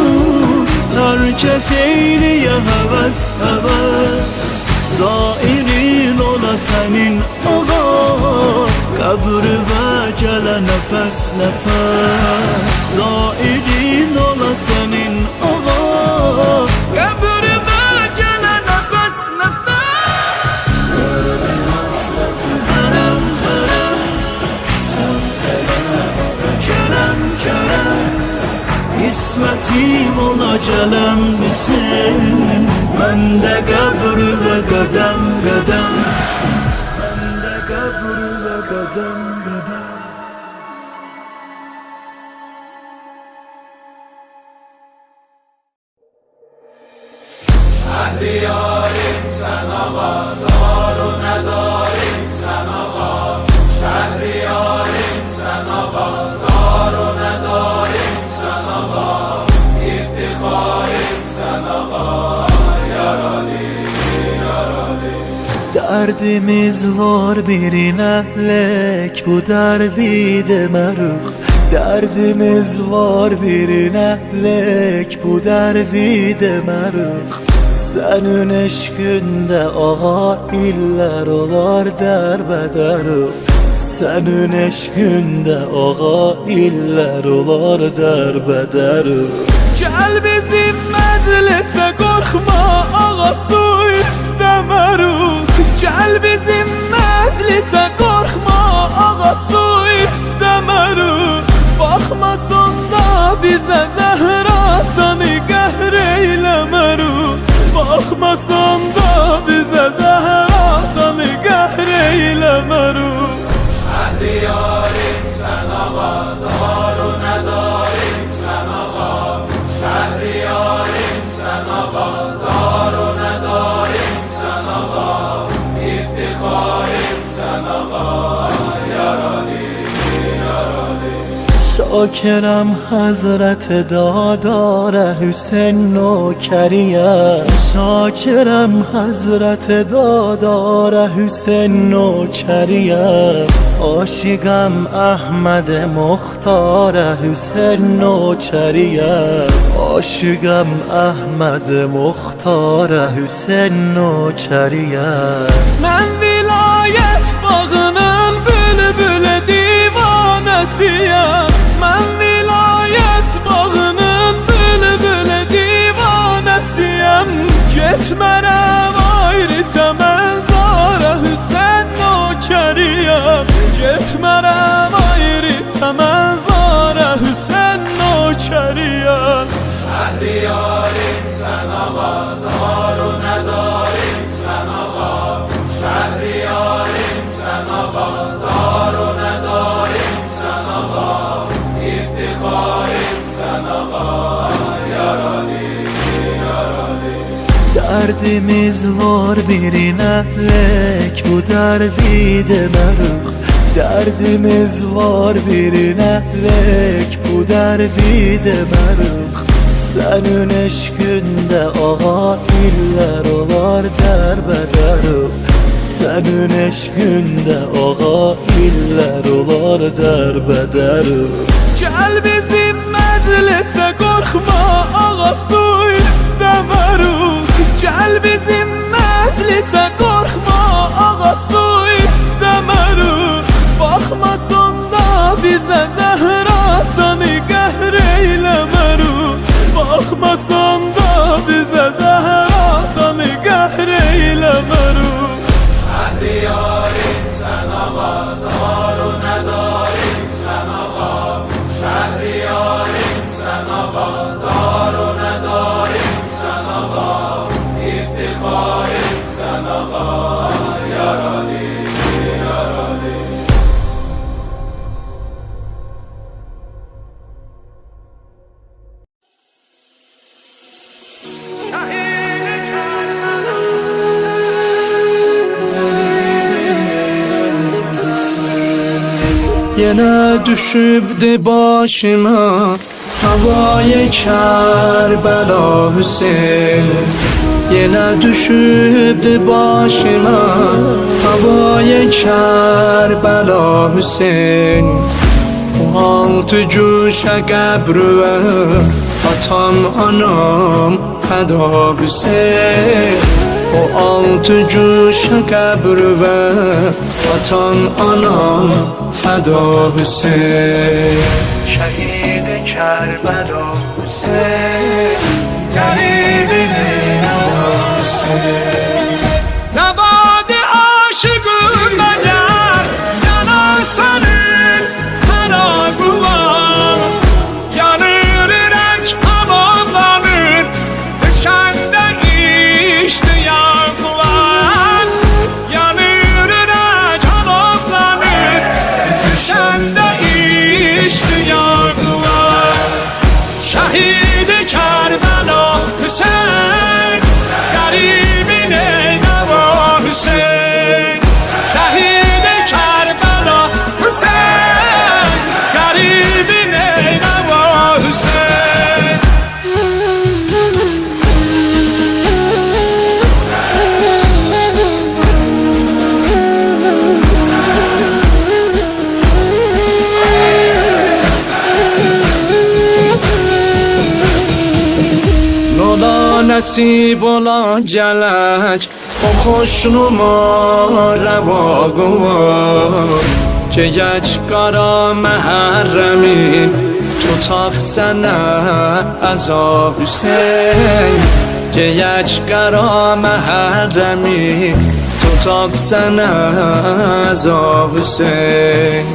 herkes eyliye heves heves Zairin ola senin ağa kabri ve gele nefes nefes Zairin ola senin ağa kabri ve gele nefes nefes Kerem kerem sen kerem kerem İsmetim ona gelem bilsin ben de kabri ve kadem kadem ben de kabri ve kadem kadem Şehriyarim sen ağa darun edarim sen ağa Şehriyarim sen ağa darun edarim sen ağa İftiharim sen ağa yaralı yaralı Derdimiz var birine lek bu derdi demeruk Derdimiz var birine lek bu derdi demeruk Senin eşkünde ağa iller olar derbederuk Senin eşkünde ağa iller olar derbederuk Gel bizim meclise korkma ağa su istemeruk Gel bizim məclisə qorxma, ağa su istəmərik. Baxmasan da bizə zəhra, canı qəhr eyləmərik. Baxmasan da bizə zəhra, canı qəhr eyləmərik. Şəhriyarim sən ağa, daru nədarim sən ağa. Şəhriyarim sən ağa, daru nədarim sən ağa. İftixarım sən ağa, yarali, yarali. شاکرم حضرت دادار حسین نوکریه شاکرم حضرت دادار حسین نوکریه عاشقم احمد مختار حسین نوکریه عاشقم احمد مختار حسین نوکریه Mən vilayət bağının bülbül divanəsiyəm. Mən vilayət bağının bülbül divanəsiyəm. Getmərəm ayrı təməzara Hüseyn nökəriyəm. Getmərəm ayrı təməzara Hüseyn nökəriyəm. Şəhriyarim sən ağa, daru nədarim sən ağa. Şəhriyarim sən ağa, daru nədarim sən ağa. İftixarım sən ağa, yarali, yarali. Derdimiz var birine lek bu derdi demeruk Derdimiz var birine lek bu derdi demeruk Senin eşkünde ağa iller olar derbederuk Senin eşkünde ağa iller olar derbederuk Gel bizim məclisə qorxma, ağa su istəmərik. Gel bizim məclisə qorxma, ağa su istəmərik. Baxmasan da bizə zəhra, canı qəhr eyləmərik. Baxmasan da bizə zəhra, canı qəhr eyləmərik. Şəhriyarim sən ağa, daru nədarim sən ağa. Şəhriyarim sən ağa, daru nədarim sən ağa. İftixarım sən ağa, yarali, yarali. Yine düşübdü başıma havaya Kerbela Hüseyin Yine düşübdü başıma havaya Kerbela Hüseyin O altı cuşa qəbrüvə atam anam fəda Hüseyin O altı cuşa qəbrüvə atam anam fəda Hüseyin Şəhid Kərbəla Hüseyin Qəribin eyləmə Hüseyin Nəbadı aşıqım məgər yanar sənin fəraqı var Yanır ürək amanlanır düşəndə iştiyaq var Yanır ürək amanlanır düşəndə iştiyaq var Şəhid Kərbəla Hüseyin Qəribin eyləmə Hüseyin Şəhid Kərbəla Hüseyin Qəribin eyləmə Hüseyin Nola nəsib ola gələk O xoşnuma rəvaqıva Geyək qara məhərrəmi Tutaq sənə əzab Hüseyin Geyək qara məhərrəmi tutaq sənə əza Hüseyn.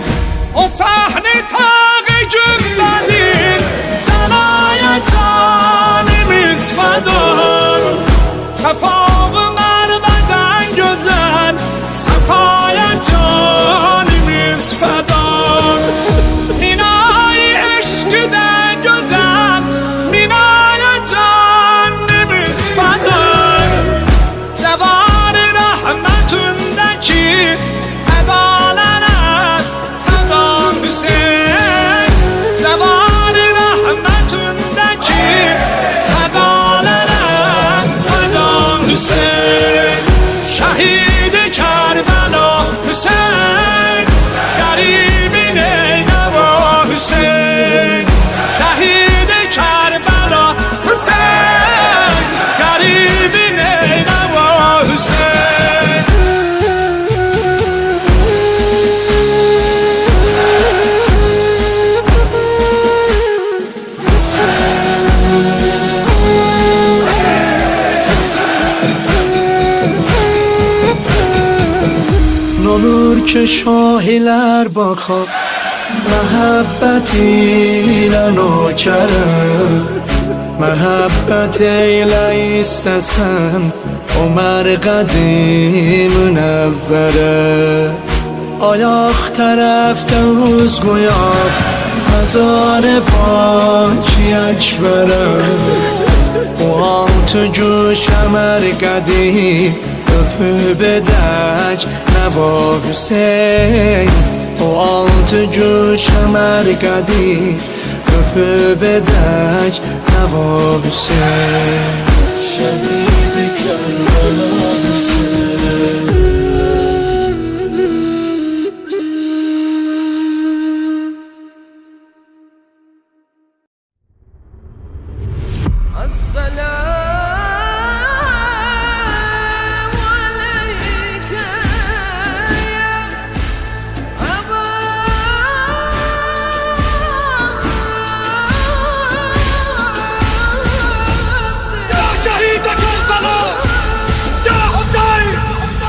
O sahne tağı güllenir Canaya canimiz fedar Sefağı merveden güzel Sefaya canimiz fedar Minayı eşkı de güzel Minaya canimiz fedar Zevar-ı rahmetündeki Fedalenen Feda Hüseyin Zevar-ı rahmetündeki Fedalenen Feda Hüseyin Şehid-i Kerbela Hüseyin Garibin Eyneva Hüseyin Şehid-i Kerbela Hüseyin Garibin Eyneva Hüseyin. N'olur ki şahilər baxar Məhəbbət ilə nökərəm Məhəbbət elə istəsən O mərqədi münəvvərə Ayaq tərəfdə uz qoyaq Məzar-ı Paki Əkbərə O altı güşə mərqədi Öpüb edək Nəva Hüseyin O altı güşə mərqədi Öpüb edək Nəva Hüseyin Şəhid-i Kərbela Hüseyin.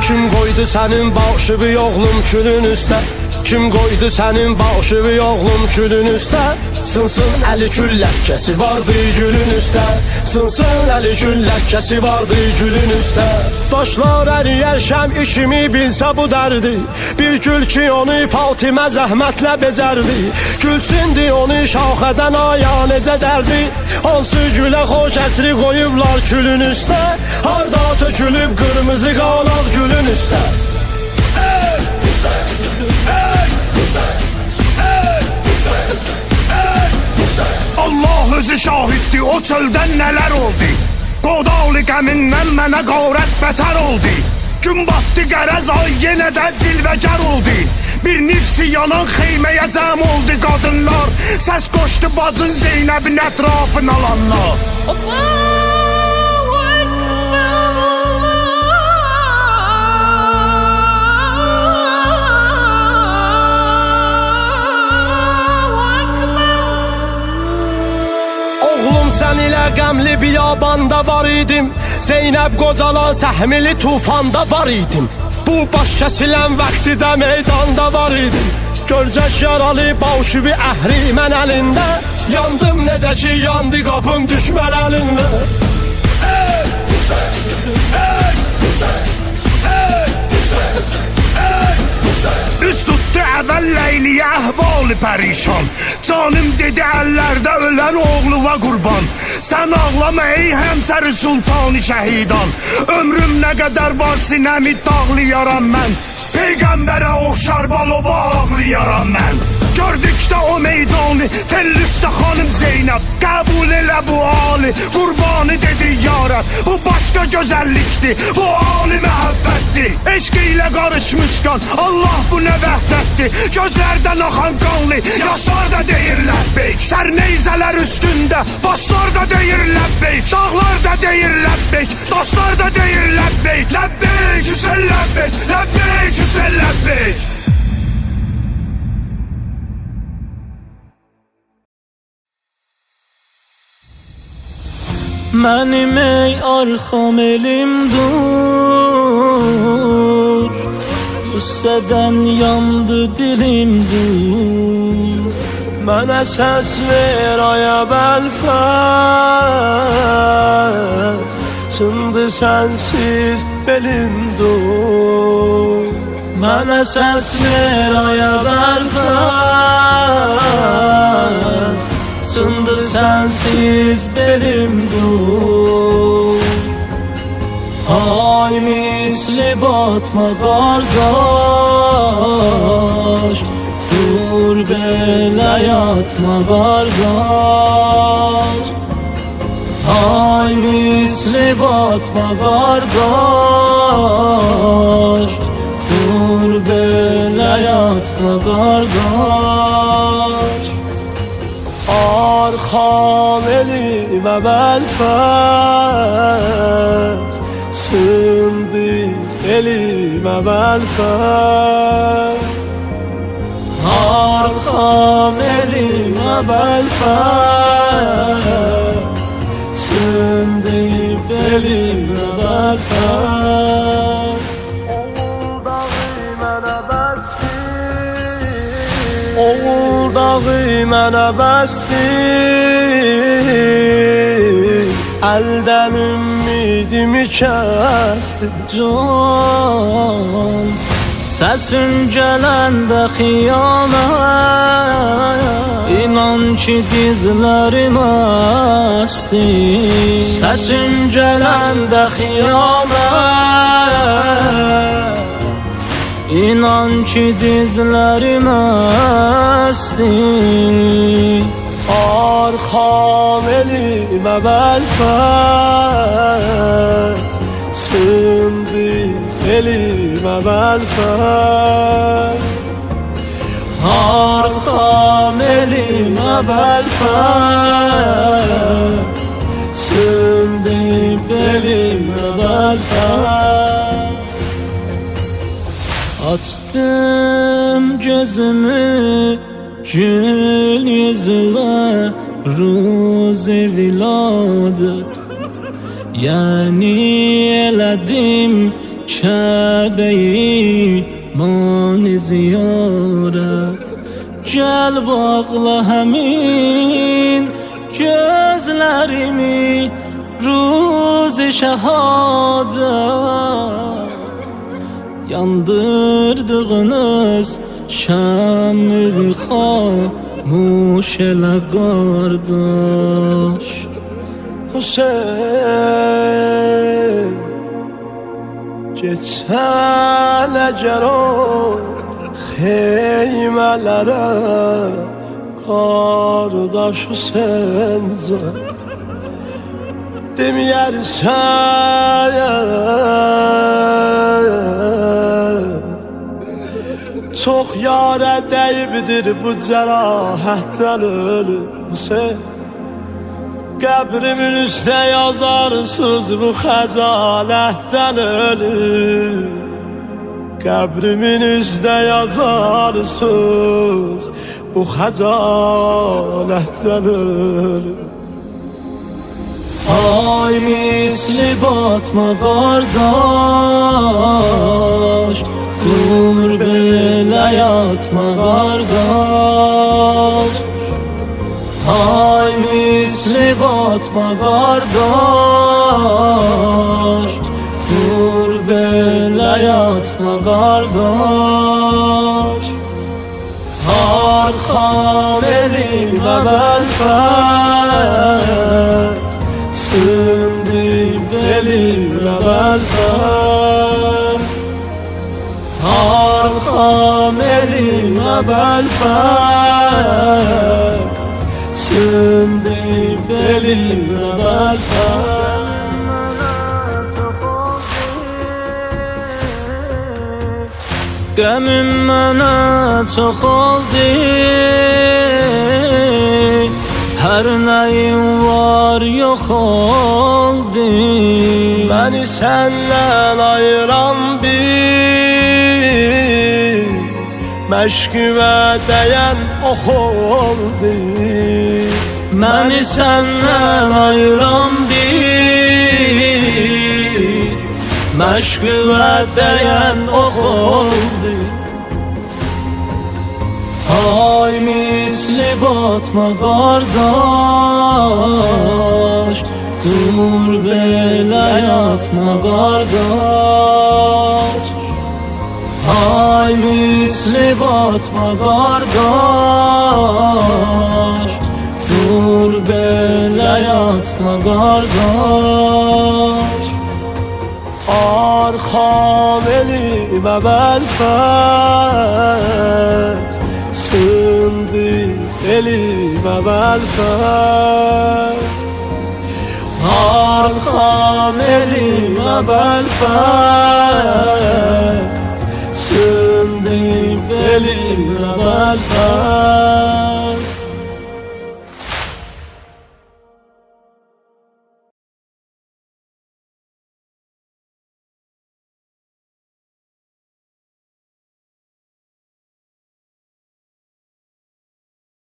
Kim koydu senin başıvı oğlum külün üstə? Kim koydu senin başıvı oğlum külün üstə? Sınsın əli gül ləhkəsi vardı gülün üstə. Sınsın əli gül ləhkəsi vardı gülün üstə. Daşlar əriyər şəm işimi bilsə bu dərdi. Bir gül ki onu Fatimə zəhmətlə becərdi. Gülçindi onu şaxədən aya necə dərdi. Hansı gülə xoş ətri qoyublar külün üstə. Harda tökülüb qırmızı qalaq gülün üstə. Ey Hüseyin, ey Hüseyin, ey Hüseyin, ey Hüseyin. Allah özü şahiddi o çöldən nələr oldu. Qodalı qəmindən mənə qarət bətər oldu. Gün batdı qərəz ay yenə də cilvəgər oldu. Bir nifsi yanan xeyməyə cəm oldu qadınlar. Səs qoşdu bacın Zeynəbin ətrafını alanlar. Allahu Ekber, Allahu Ekber. Oğlum sən ilə qəmli biyabanda var idim. Zeynəb qocalan səhmili tufanda var idim. Bu baş kəsilən vaxtidə meydanda var idim. Gölcək yaralı başıvi əhri mən əlində. Yandım necə ki yandı qapım düşmən əlində. Ey Hüseyin, ey Hüseyin, ey Hüseyin, ey Hüseyin. Üz tutdu əvvəl Leyliyə əhvalı pərişan. Canım dedi əllərdə ölən oğluva qurban. Sən ağlama ey həmsəri sultanı şəhidan. Ömrüm nə qədər var sinəmi dağlayaram mən. Peyğəmbərə oxşar balova ağlayaram mən. Gördükdə o meydanı Tellüstə xanım Zeynəb. Qəbul elə bu ali qurbanı dedi yarab. Bu başqa gözəllikdir, bu ali məhəbbətdir. Eşq ilə qarışmışqan Allah bu nə vəhdətdir. Gözlərdən axan qanlı yaşlar da deyir ləbbeyk. Sərneyzələr üstündə başlar da deyir ləbbeyk. Dağlar da deyir ləbbeyk, daşlar da deyir ləbbeyk. Ləbbeyk Hüseyin ləbbeyk, ləbbeyk Hüseyin ləbbeyk. Mənim ey arxam elim dur Qüssədən yandı dilim dur. Mənə səs ver aya bəlfət, sındı sənsiz belim dur. Mənə səs ver aya bəlfət, sındı sənsiz belim dur. Ay misli batma qardaş, dur belə yatma qardaş. Ay misli batma qardaş, dur belə yatma qardaş. Arxam elimə bəlfət, sındı elimə bəlfət. Arxam elimə bəlfət, sındı elimə bəlfət. Oğul dağı mənə bəsdi, əldən ümidimi kəsdi. Can, səsin gələndə xiyamət, İnan ki dizlərim əsdi. Səsin gələndə xiyamət, İnan ki dizlərim əsdi. Arxam elimə bəlfət, sındı elimə bəlfət. Arxam elimə bəlfət, sındı elimə bəlfət. Açdım gözümü gül yüzüne, ruzi viladet, yani elədim Kəbəyi mani ziyaret. Gəl bağla həmin gözlərimi, ruzi şəhadet. Yandırdığınız şəmmi xamuş elə qardaş. Hüseyin, geçsən əgər o xeymələrə, qardaş Hüseyin can, deməyərsən çox yarə dəyibdir bu cərahətdən ölüb Hüseyin. Qəbrimin üstə yazarsız bu xəcalətdən ölüb. Qəbrimin üstə yazarsız bu xəcalətdən ölüb. Ay misli batma qardaş, dur belə yatma qardaş. Ay misli batma qardaş, dur belə yatma qardaş. Arxam elimə bəlfət, sındı belimə bəlfət. Arxam elimə bəlfət, sındı belimə bəlfət. Qəmim mənə çox oldu, hər nəyim var yox oldu. Məni səndən ayıran bir məşqimə dəyən ox oldu. Məni səndən ayıran bir məşqimə dəyən ox oldu. مثل batma qardaş Dur belə yatma qardaş Ay misli batma qardaş Dur belə yatma qardaş Arxam elimə bəlfət Sındı elimə bəlfət Arxam elimə bəlfət Sındı elimə bəlfət